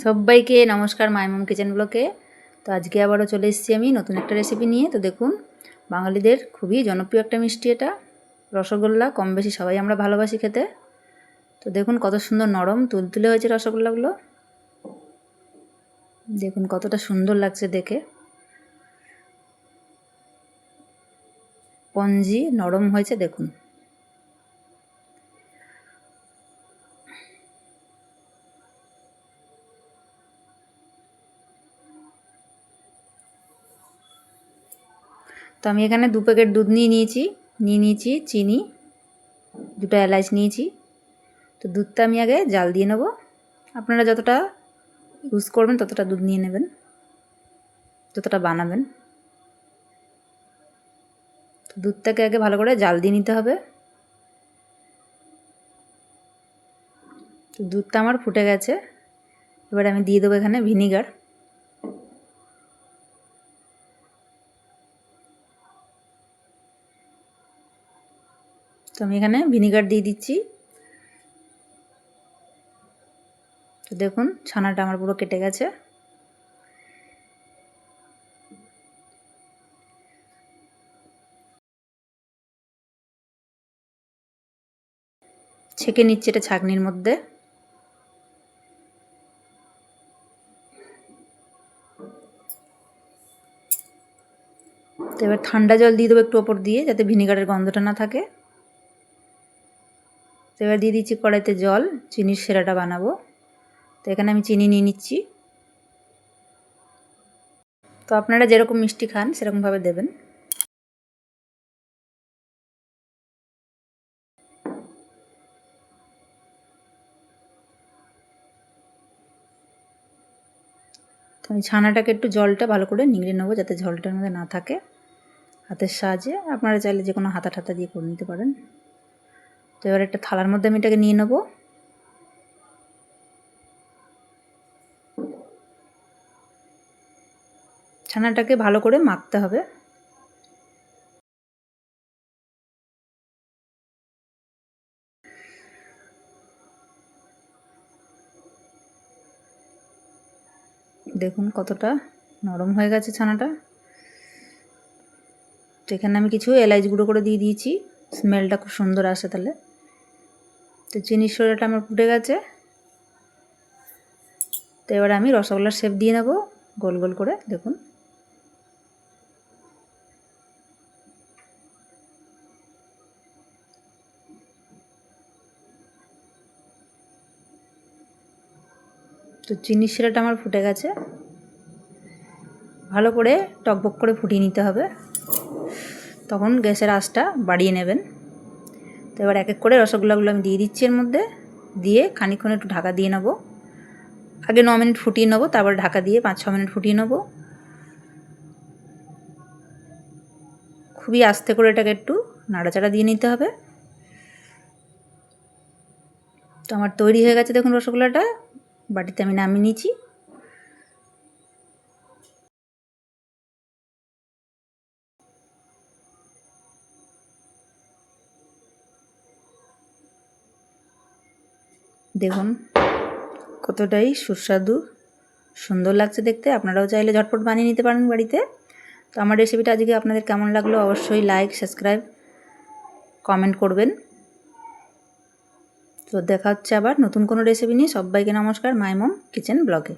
সবাইকে নমস্কার মাইমম কিচেন ব্লকে। তো আজকে আবারও চলে এসেছি আমি নতুন একটা রেসিপি নিয়ে। তো দেখুন, বাঙালিদের খুবই জনপ্রিয় একটা মিষ্টি, এটা রসগোল্লা। কম বেশি সবাই আমরা ভালোবাসি খেতে। তো দেখুন কত সুন্দর নরম তুলতুলে হয়েছে রসগোল্লাগুলো। দেখুন কতটা সুন্দর লাগছে দেখে, স্পঞ্জি নরম হয়েছে দেখুন। তো আমি এখানে 2 প্যাকেট দুধ নিয়ে নিয়েছি চিনি, 2টা এলাচ নিয়েছি। তো দুধটা আমি আগে জাল দিয়ে নেব। আপনারা যতটা ইউজ করবেন ততটা দুধ নিয়ে নেবেন, যতটা বানাবেন। তো দুধটাকে আগে ভালো করে জাল দিয়ে নিতে হবে। তো দুধটা আমার ফুটে গেছে, এবার আমি দিয়ে দেবো এখানে ভিনিগার। তো আমি এখানে ভিনিগার দিয়ে দিচ্ছি। তো দেখুন ছানাটা আমার পুরো কেটে গেছে। ছেঁকে নিচ্ছি এটা ছাঁকনির মধ্যে। তো এবার ঠান্ডা জল দিয়ে দেবো একটু ওপর দিয়ে, যাতে ভিনিগারের গন্ধটা না থাকে। তো এবার দিয়ে দিচ্ছি কড়াইতে জল, চিনির সেরাটা বানাবো। তো এখানে আমি চিনি নিয়ে নিচ্ছি। তো আপনারা যেরকম মিষ্টি খান সেরকমভাবে দেবেন। তো আমি ছানাটাকে একটু জলটা ভালো করে নিংড়ে নেবো, যাতে জলটার মধ্যে না থাকে। হাতের সাহায্যে, আপনারা চাইলে যে কোনো হাতা ঠাতা দিয়ে করে নিতে পারেন। তো এবার একটা থালার মধ্যে আমি এটাকে নিয়ে নেবো। ছানাটাকে ভালো করে মাখতে হবে। দেখুন কতটা নরম হয়ে গেছে ছানাটা। তো এখানে আমি কিছু এলাচ গুঁড়ো করে দিয়ে দিয়েছি, স্মেলটা খুব সুন্দর আসে তাহলে। তো চিনির সোডাটা আমার ফুটে গেছে। তো এবার আমি রসগোল্লার শেপ দিয়ে নেব গোল গোল করে। দেখুন তো চিনির শিরাটা আমার ফুটে গেছে, ভালো করে টকবক করে ফুটিয়ে নিতে হবে। তখন গ্যাসের আঁচটা বাড়িয়ে নেবেন। তো এবার এক এক করে রসগোল্লাগুলো আমি দিয়ে দিচ্ছি এর মধ্যে, দিয়ে খানিকক্ষণ একটু ঢাকা দিয়ে নেব। আগে 9 মিনিট ফুটিয়ে নেবো, তারপর ঢাকা দিয়ে 5-6 মিনিট ফুটিয়ে নেব। খুবই আস্তে করে এটাকে একটু নাড়াচাড়া দিয়ে নিতে হবে। তো আমার তৈরি হয়ে গেছে দেখুন রসগোল্লাটা, বাটিতে আমি নামিয়ে নিয়েছি। দেখুন কতটাই সুস্বাদু সুন্দর লাগছে দেখতে। আপনারাও চাইলে ঝটপট বানিয়ে নিতে পারেন বাড়িতে। তো আমার রেসিপিটা আজকে আপনাদের কেমন লাগলো অবশ্যই লাইক, সাবস্ক্রাইব, কমেন্ট করবেন। তো দেখা হচ্ছে আবার নতুন কোনো রেসিপি নিয়ে। সবাইকে নমস্কার মাইমম কিচেন ব্লগে।